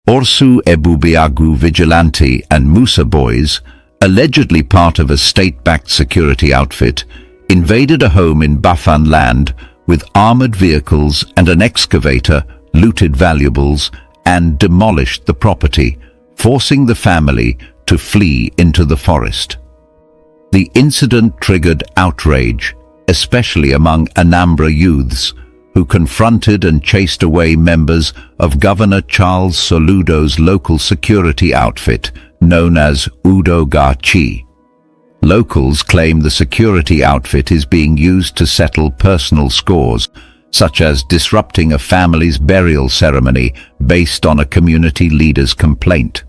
Orsu Ebubeagu Vigilante and Musa boys, allegedly part of a state-backed security outfit, invaded a home in Biafran land with armored vehicles and an excavator, looted valuables, and demolished the property, forcing the family to flee into the forest. The incident triggered outrage, especially among Anambra youths, who confronted and chased away members of Governor Charles Soludo's local security outfit, known as Udo-Ga-Chi. Locals claim the security outfit is being used to settle personal scores, such as disrupting a family's burial ceremony based on a community leader's complaint.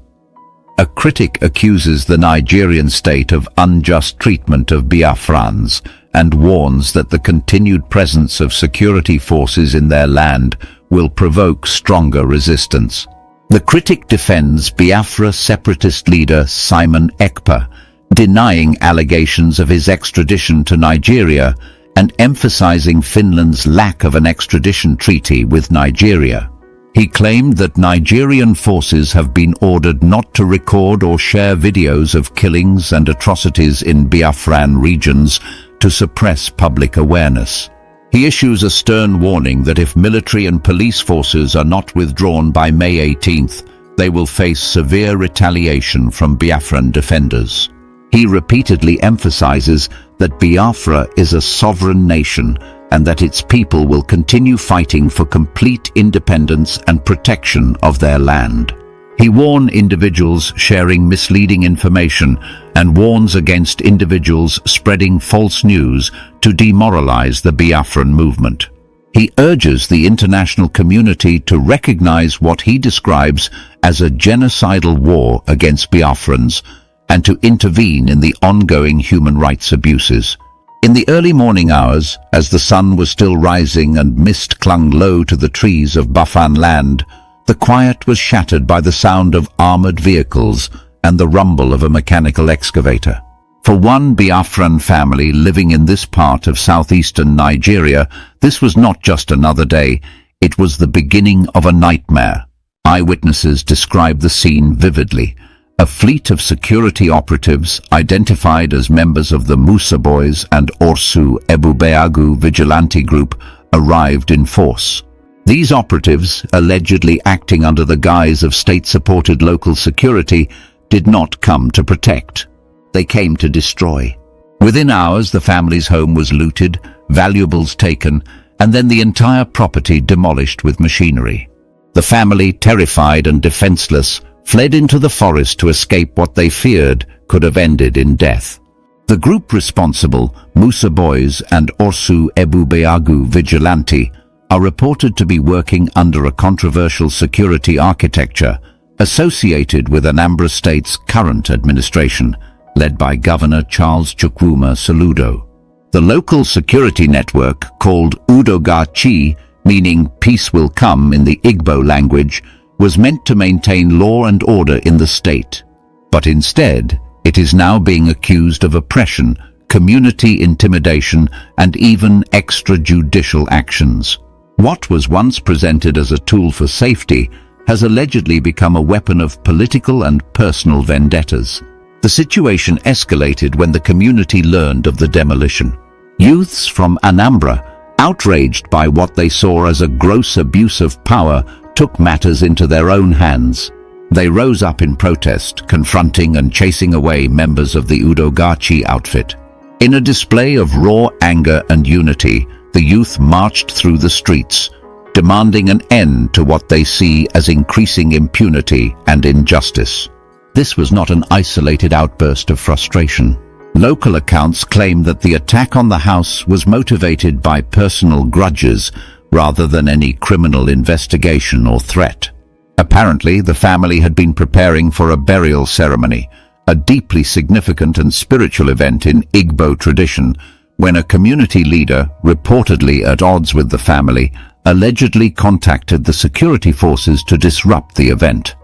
A critic accuses the Nigerian state of unjust treatment of Biafrans and warns that the continued presence of security forces in their land will provoke stronger resistance. The critic defends Biafra separatist leader Simon Ekpa, denying allegations of his extradition to Nigeria and emphasizing Finland's lack of an extradition treaty with Nigeria. He claimed that Nigerian forces have been ordered not to record or share videos of killings and atrocities in Biafran regions to suppress public awareness. He issues a stern warning that if military and police forces are not withdrawn by May 18th, they will face severe retaliation from Biafran defenders. He repeatedly emphasizes that Biafra is a sovereign nation and that its people will continue fighting for complete independence and protection of their land. He warns individuals sharing misleading information and warns against individuals spreading false news to demoralize the Biafran movement. He urges the international community to recognize what he describes as a genocidal war against Biafrans and to intervene in the ongoing human rights abuses. In the early morning hours, as the sun was still rising and mist clung low to the trees of Biafran land, the quiet was shattered by the sound of armored vehicles and the rumble of a mechanical excavator. For one Biafran family living in this part of southeastern Nigeria, this was not just another day, it was the beginning of a nightmare. Eyewitnesses describe the scene vividly. A fleet of security operatives, identified as members of the Musa boys and Orsu Ebubeagu Vigilante group, arrived in force. These operatives, allegedly acting under the guise of state-supported local security, did not come to protect. They came to destroy. Within hours, the family's home was looted, valuables taken, and then the entire property demolished with machinery. The family, terrified and defenseless, fled into the forest to escape what they feared could have ended in death. The group responsible, Musa boys and Orsu Ebubeagu Vigilante, are reported to be working under a controversial security architecture associated with Anambra State's current administration, led by Governor Charles Soludo. The local security network, called Udo-Ga-Chi, meaning peace will come in the Igbo language, was meant to maintain law and order in the state. But instead, it is now being accused of oppression, community intimidation, and even extrajudicial actions. What was once presented as a tool for safety has allegedly become a weapon of political and personal vendettas. The situation escalated when the community learned of the demolition. Youths from Anambra, outraged by what they saw as a gross abuse of power, took matters into their own hands. They rose up in protest, confronting and chasing away members of the Udo-Ga-Chi outfit. In a display of raw anger and unity, the youth marched through the streets, demanding an end to what they see as increasing impunity and injustice. This was not an isolated outburst of frustration. Local accounts claim that the attack on the house was motivated by personal grudges rather than any criminal investigation or threat. Apparently, the family had been preparing for a burial ceremony, a deeply significant and spiritual event in Igbo tradition, when a community leader, reportedly at odds with the family, allegedly contacted the security forces to disrupt the event.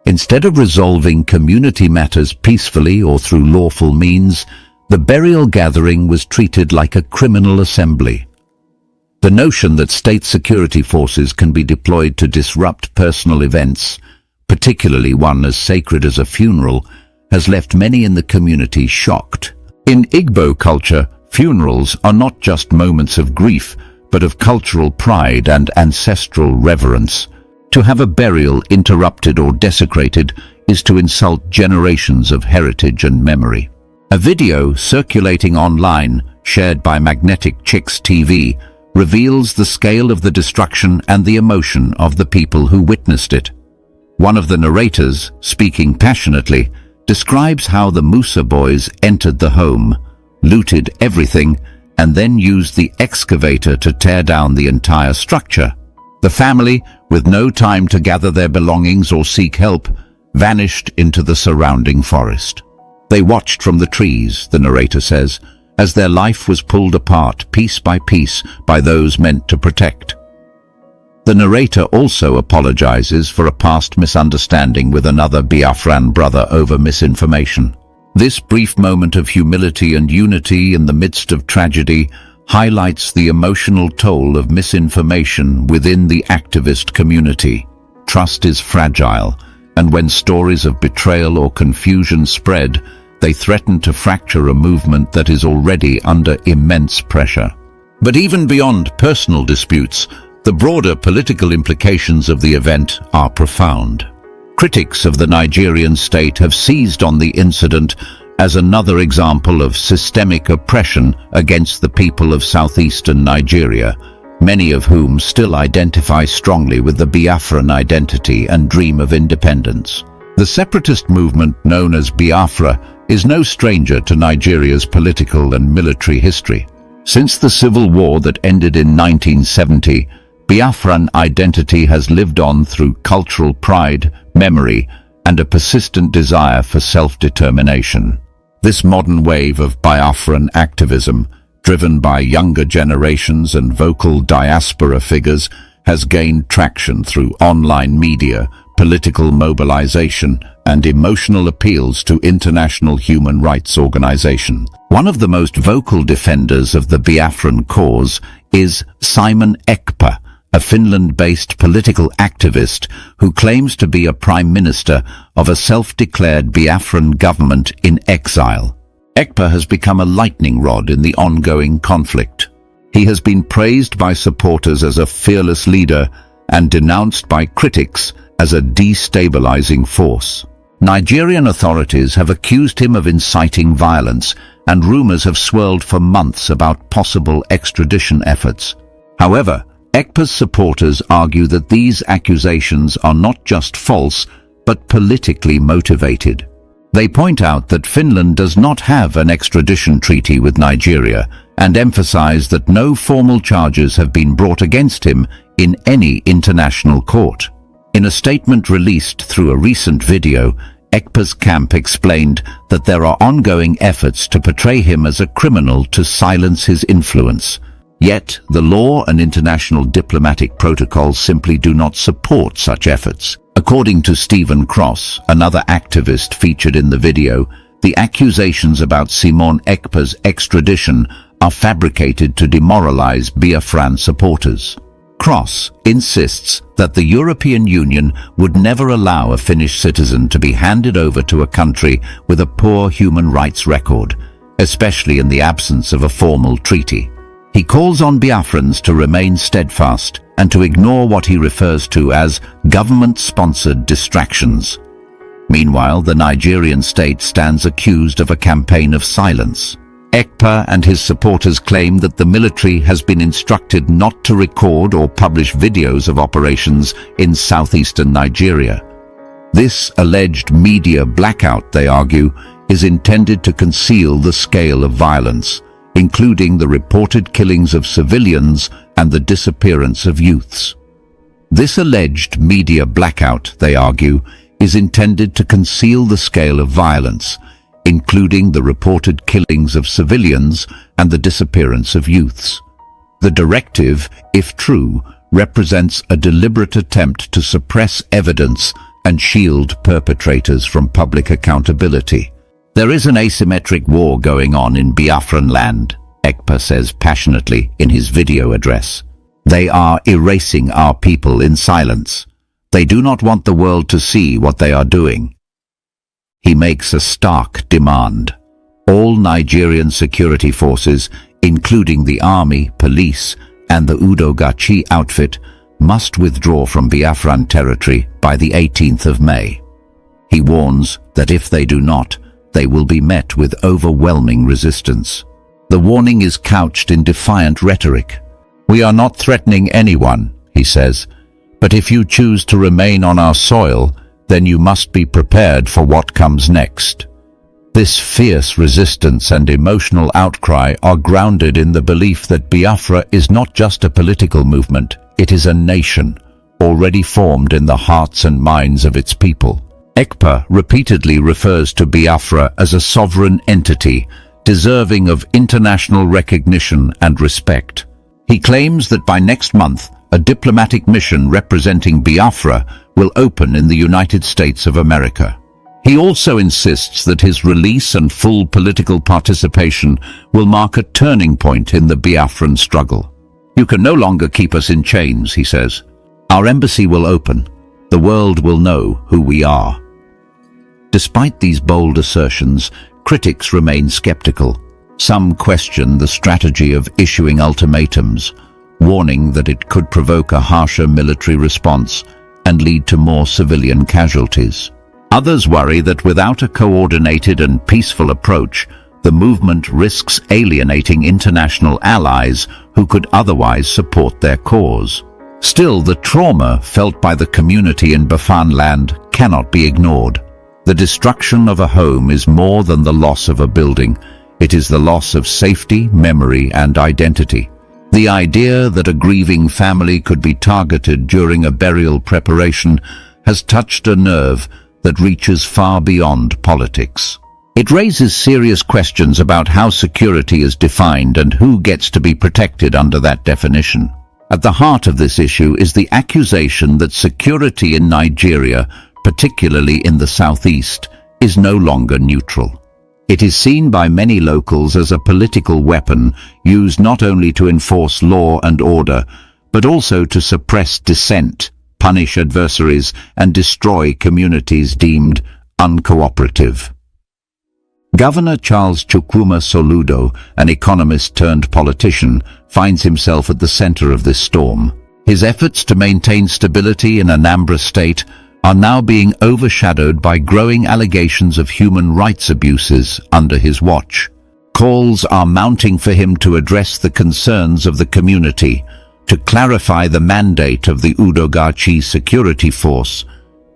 Instead of resolving community matters peacefully or through lawful means, the burial gathering was treated like a criminal assembly. The notion that state security forces can be deployed to disrupt personal events particularly one as sacred as a funeral, has left many in the community shocked. In Igbo culture, funerals are not just moments of grief, but of cultural pride and ancestral reverence. To have a burial interrupted or desecrated is to insult generations of heritage and memory. A video circulating online, shared by Magnetic Chicks TV, reveals the scale of the destruction and the emotion of the people who witnessed it. One of the narrators, speaking passionately, describes how the Musa boys entered the home, looted everything, and then used the excavator to tear down the entire structure. The family, with no time to gather their belongings or seek help, vanished into the surrounding forest. They watched from the trees, the narrator says, as their life was pulled apart piece by piece by those meant to protect. The narrator also apologizes for a past misunderstanding with another Biafran brother over misinformation. This brief moment of humility and unity in the midst of tragedy highlights the emotional toll of misinformation within the activist community. Trust is fragile, and when stories of betrayal or confusion spread, they threaten to fracture a movement that is already under immense pressure. But even beyond personal disputes, the broader political implications of the event are profound. Critics of the Nigerian state have seized on the incident as another example of systemic oppression against the people of southeastern Nigeria, many of whom still identify strongly with the Biafran identity and dream of independence. The separatist movement known as Biafra is no stranger to Nigeria's political and military history. Since the civil war that ended in 1970, Biafran identity has lived on through cultural pride, memory, and a persistent desire for self-determination. This modern wave of Biafran activism, driven by younger generations and vocal diaspora figures, has gained traction through online media, political mobilization, and emotional appeals to international human rights organizations. One of the most vocal defenders of the Biafran cause is Simon Ekpa, a Finland-based political activist who claims to be a prime minister of a self-declared Biafran government in exile. Ekpa has become a lightning rod in the ongoing conflict. He has been praised by supporters as a fearless leader and denounced by critics as a destabilizing force. Nigerian authorities have accused him of inciting violence, and rumors have swirled for months about possible extradition efforts. However, Ekpa's supporters argue that these accusations are not just false, but politically motivated. They point out that Finland does not have an extradition treaty with Nigeria and emphasize that no formal charges have been brought against him in any international court. In a statement released through a recent video, Ekpa's camp explained that there are ongoing efforts to portray him as a criminal to silence his influence. Yet, the law and international diplomatic protocols simply do not support such efforts. According to Stephen Cross, another activist featured in the video, the accusations about Simon Ekpa's extradition are fabricated to demoralize Biafran supporters. Cross insists that the European Union would never allow a Finnish citizen to be handed over to a country with a poor human rights record, especially in the absence of a formal treaty. He calls on Biafrans to remain steadfast and to ignore what he refers to as government-sponsored distractions. Meanwhile, the Nigerian state stands accused of a campaign of silence. Ekpa and his supporters claim that the military has been instructed not to record or publish videos of operations in southeastern Nigeria. This alleged media blackout, they argue, is intended to conceal the scale of violence, including the reported killings of civilians and the disappearance of youths. This alleged media blackout, they argue, is intended to conceal the scale of violence, including the reported killings of civilians and the disappearance of youths. The directive, if true, represents a deliberate attempt to suppress evidence and shield perpetrators from public accountability. There is an asymmetric war going on in Biafran land, Ekpa says passionately in his video address. They are erasing our people in silence. They do not want the world to see what they are doing. He makes a stark demand. All Nigerian security forces, including the army, police, and the Udogachi outfit, must withdraw from Biafran territory by the 18th of May. He warns that if they do not, they will be met with overwhelming resistance. The warning is couched in defiant rhetoric. "We are not threatening anyone," he says, "but if you choose to remain on our soil, then you must be prepared for what comes next." This fierce resistance and emotional outcry are grounded in the belief that Biafra is not just a political movement, it is a nation, already formed in the hearts and minds of its people. Ekpa repeatedly refers to Biafra as a sovereign entity, deserving of international recognition and respect. He claims that by next month, a diplomatic mission representing Biafra will open in the United States of America. He also insists that his release and full political participation will mark a turning point in the Biafran struggle. "You can no longer keep us in chains," he says. "Our embassy will open. The world will know who we are." Despite these bold assertions, critics remain skeptical. Some question the strategy of issuing ultimatums, warning that it could provoke a harsher military response and lead to more civilian casualties. Others worry that without a coordinated and peaceful approach, the movement risks alienating international allies who could otherwise support their cause. Still, the trauma felt by the community in Biafran land cannot be ignored. The destruction of a home is more than the loss of a building. It is the loss of safety, memory, and identity. The idea that a grieving family could be targeted during a burial preparation has touched a nerve that reaches far beyond politics. It raises serious questions about how security is defined and who gets to be protected under that definition. At the heart of this issue is the accusation that security in Nigeria, particularly in the southeast, is no longer neutral. It is seen by many locals as a political weapon used not only to enforce law and order, but also to suppress dissent, punish adversaries, and destroy communities deemed uncooperative. Governor Charles Chukwuma Soludo, an economist turned politician, finds himself at the center of this storm. His efforts to maintain stability in Anambra State are now being overshadowed by growing allegations of human rights abuses under his watch. Calls are mounting for him to address the concerns of the community, to clarify the mandate of the Udogachi security force,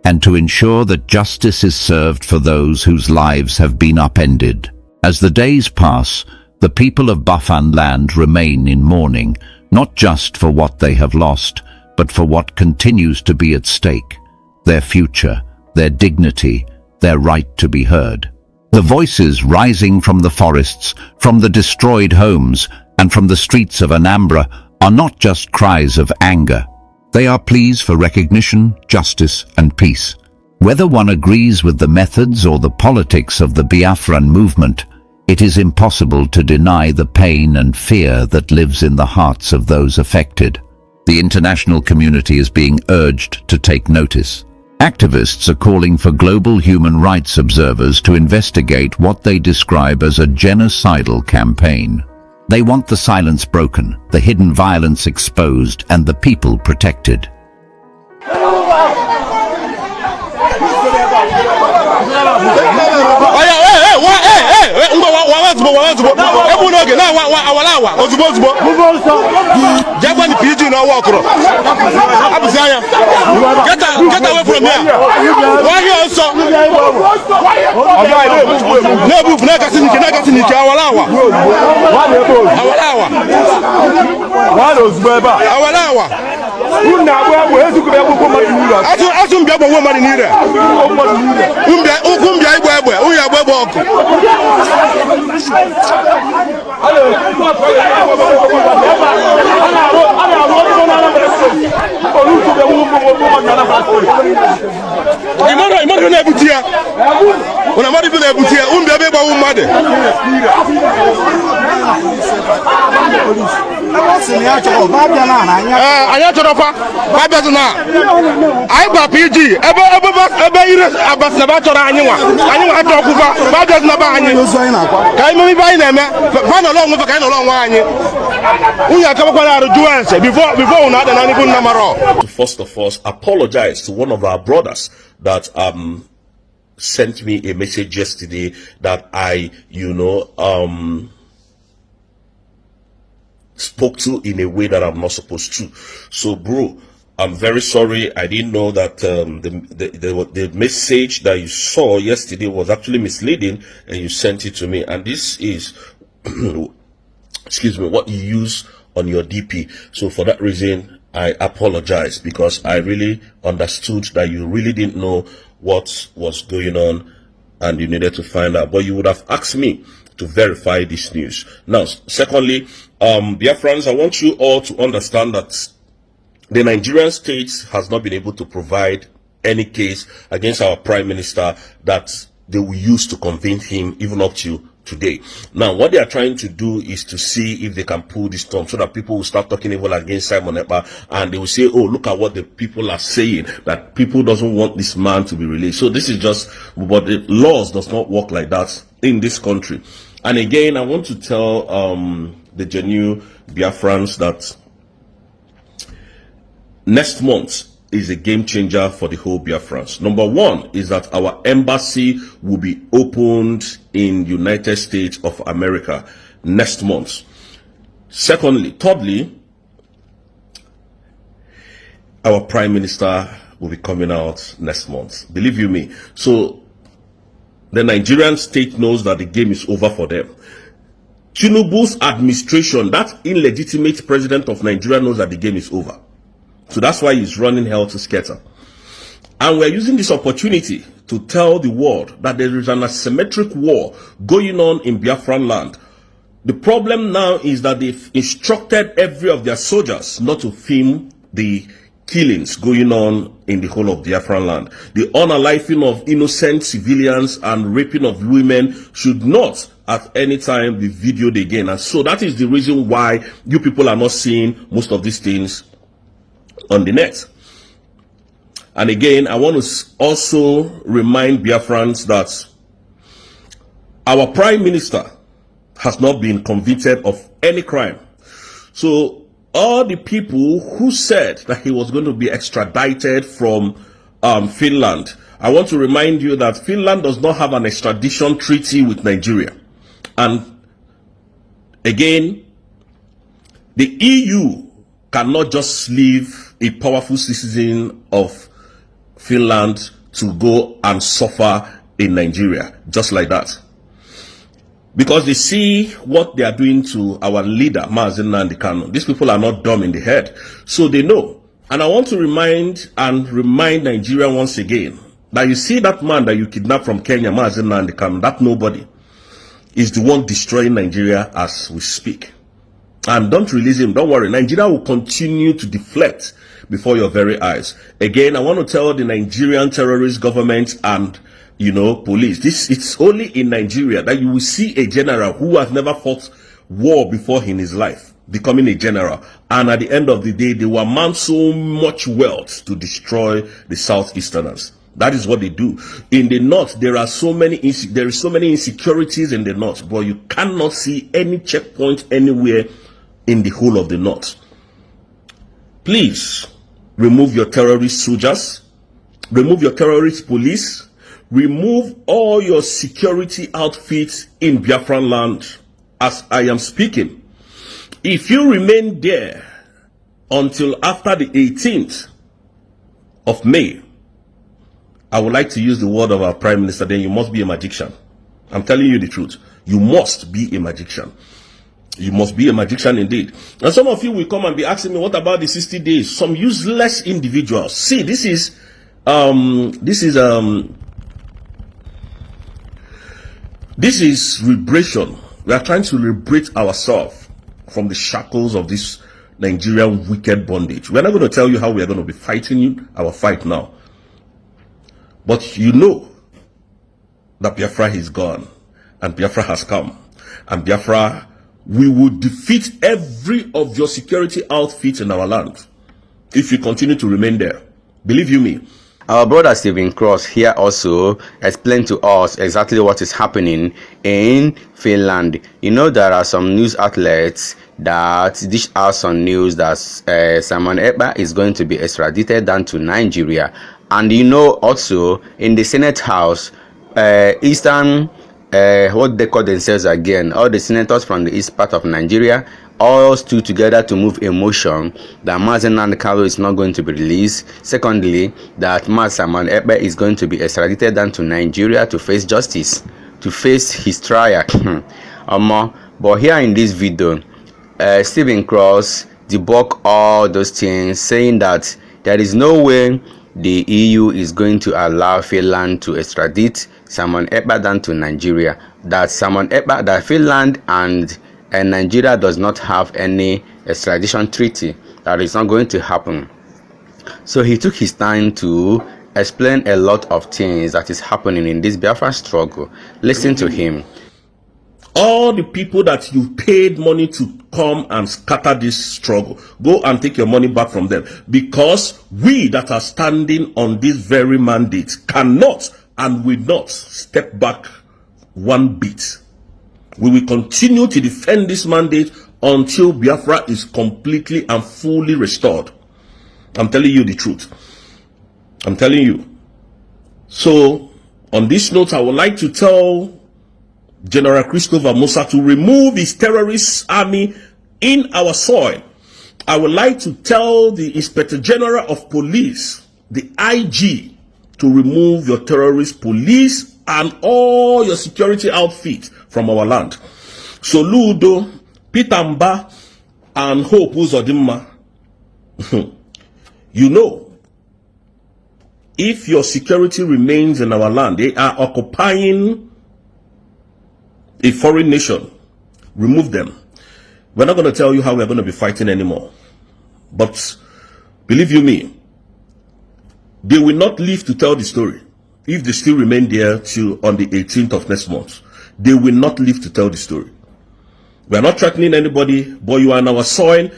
and to ensure that justice is served for those whose lives have been upended. As the days pass, the people of Biafran land remain in mourning, not just for what they have lost, but for what continues to be at stake: their future, their dignity, their right to be heard. The voices rising from the forests, from the destroyed homes, and from the streets of Anambra are not just cries of anger. They are pleas for recognition, justice, and peace. Whether one agrees with the methods or the politics of the Biafran movement, it is impossible to deny the pain and fear that lives in the hearts of those affected. The international community is being urged to take notice. Activists are calling for global human rights observers to investigate what they describe as a genocidal campaign. They want the silence broken, the hidden violence exposed, and the people protected. anya chorofa ba bezna ai ba PG ebe ire abasna choro anywa atokufa ba bezna ba anyi kai mo mi ba ina me fa no lo nwo fa kai no lo nwa anyi unya ka kwa na do answer before una da na ni bun namaro. First of all, apologize to one of our brothers that sent me a message yesterday that I spoke to in a way that I'm not supposed to. So bro, I'm very sorry. I didn't know that the message that you saw yesterday was actually misleading, and you sent it to me, and this is excuse me, what you use on your DP. So for that reason, I apologize, because I really understood that you really didn't know what was going on and you needed to find out, but you would have asked me to verify this news. Now, secondly, Biafrans, I want you all to understand that the Nigerian state has not been able to provide any case against our prime minister that they will use to convict him even up to today. Now, what they are trying to do is to see if they can pull this storm so that people will start talking evil against Simon Ekpa, and they will say, oh, look at what the people are saying, that people doesn't want this man to be released. So this is just, but the laws does not work like that in this country. And again, I want to tell the genuine Biafrans that next month is a game changer for the whole Biafrans. Number one is that our embassy will be opened in United States of America next month. Thirdly, our prime minister will be coming out next month. Believe you me. So the Nigerian state knows that the game is over for them. Tinubu's administration, that illegitimate president of Nigeria, knows that the game is over. So that's why he's running hell to scatter. And we're using this opportunity to tell the world that there is an asymmetric war going on in Biafran land. The problem now is that they've instructed every of their soldiers not to film the killings going on in the whole of Biafran land. The unaliving of innocent civilians and raping of women should not at any time be videoed again. And so that is the reason why you people are not seeing most of these things on the net. And again, I want to also remind Biafrans that our prime minister has not been convicted of any crime. So all the people who said that he was going to be extradited from Finland, I want to remind you that Finland does not have an extradition treaty with Nigeria. And again, the EU cannot just leave a powerful citizen of Finland to go and suffer in Nigeria just like that, because they see what they are doing to our leader Musa and the Kano. These people are not dumb in the head, so they know. And I want to remind Nigeria once again that you see that man that you kidnapped from Kenya, Musa and the Kano, that nobody is the one destroying Nigeria as we speak. And don't release him, don't worry. Nigeria will continue to deflect before your very eyes. Again, I want to tell the Nigerian terrorist government and, police, it's only in Nigeria that you will see a general who has never fought war before in his life becoming a general. And at the end of the day, they will amount so much wealth to destroy the Southeasterners. That is what they do. In the north, there is so many insecurities in the north, but you cannot see any checkpoint anywhere in the whole of the north. Please remove your terrorist soldiers, remove your terrorist police, remove all your security outfits in Biafran land as I am speaking. If you remain there until after the 18th of May, I would like to use the word of our prime minister, then you must be a magician. I'm telling you the truth. You must be a magician. You must be a magician indeed. And some of you will come and be asking me, what about the 60 days? Some useless individuals. See, this is liberation. We are trying to liberate ourselves from the shackles of this Nigerian wicked bondage. We are not going to tell you how we are going to be fighting our fight now. But you know that Biafra is gone and Biafra has come, and Biafra we will defeat every of your security outfits in our land if you continue to remain there. Believe you me. Our brother Stephen Cross here also explained to us exactly what is happening in Finland. You know, there are some news outlets that dish out some news that Simon Ekpa is going to be extradited down to Nigeria. And you know, also in the Senate House, Eastern, what they call themselves again, all the senators from the east part of Nigeria all stood together to move a motion that Mazen Nandekalo is not going to be released. Secondly, that Simon Ekpa is going to be extradited down to Nigeria to face justice, to face his trial. But here in this video, Stephen Cross debunked all those things, saying that there is no way the EU is going to allow Finland to extradite Simon Ekpa down to Nigeria. That Finland and Nigeria does not have any extradition treaty. That is not going to happen. So he took his time to explain a lot of things that is happening in this Biafra struggle. Listen to him. All the people that you paid money to come and scatter this struggle, go and take your money back from them, because we that are standing on this very mandate cannot and will not step back one bit. We will continue to defend this mandate until Biafra is completely and fully restored. I'm telling you the truth. I'm telling you. So, on this note, I would like to tell General Christopher Musa to remove his terrorist army in our soil. I would like to tell the Inspector General of Police, the IG, to remove your terrorist police and all your security outfits from our land. So Ludo, Pitamba, and Hope Uzodimma, you know, if your security remains in our land, they are occupying a foreign nation. Remove them. We're not going to tell you how we're going to be fighting anymore. But believe you me, they will not live to tell the story. If they still remain there till on the 18th of next month, they will not live to tell the story. We are not threatening anybody, but you are on our soil.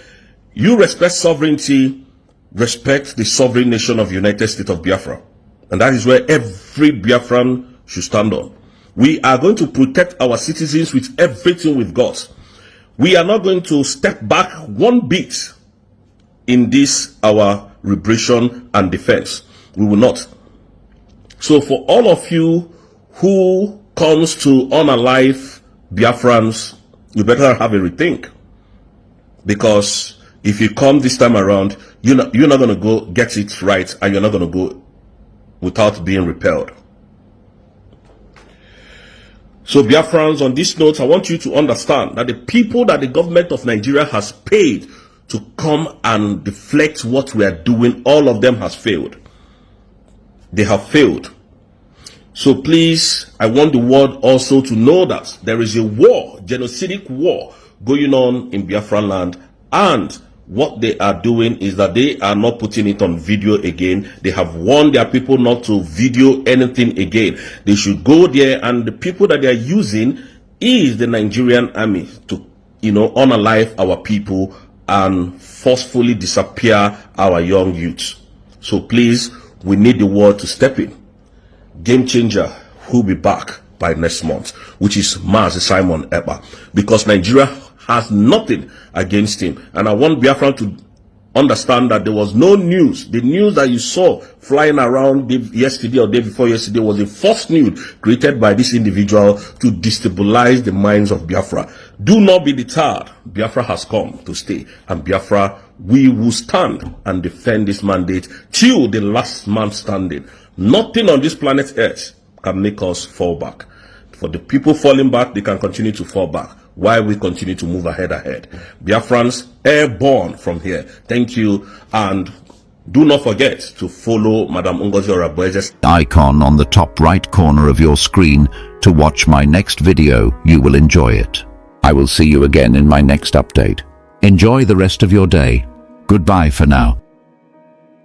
You respect sovereignty, respect the sovereign nation of United States of Biafra. And that is where every Biafran should stand on. We are going to protect our citizens with everything we've got. We are not going to step back one bit in this, our liberation and defense. We will not. So for all of you who comes to unalive Biafrans, you better have a rethink. Because if you come this time around, you're not going to go get it right, and you're not going to go without being repelled. So Biafrans, on this note, I want you to understand that the people that the government of Nigeria has paid to come and deflect what we are doing, all of them has failed. They have failed. So please, I want the world also to know that there is a war, genocidal war, going on in Biafran land, and what they are doing is that they are not putting it on video again. They have warned their people not to video anything again. They should go there, and the people that they are using is the Nigerian army to, unalive our people and forcefully disappear our young youth. So please, we need the world to step in. Game changer who will be back by next month, which is Simon Ekpa, because Nigeria has nothing against him. And I want Biafran to understand that there was no news. The news that you saw flying around yesterday or day before yesterday was a false news created by this individual to destabilize the minds of Biafra. Do not be deterred. Biafra has come to stay, and Biafra, we will stand and defend this mandate till the last man standing. Nothing on this planet Earth can make us fall back. For the people falling back, they can continue to fall back while we continue to move ahead. Biafrans, airborne from here. Thank you, and do not forget to follow Madam Ngozi Orabueze's icon on the top right corner of your screen to watch my next video. You will enjoy it. I will see you again in my next update. Enjoy the rest of your day. Goodbye for now.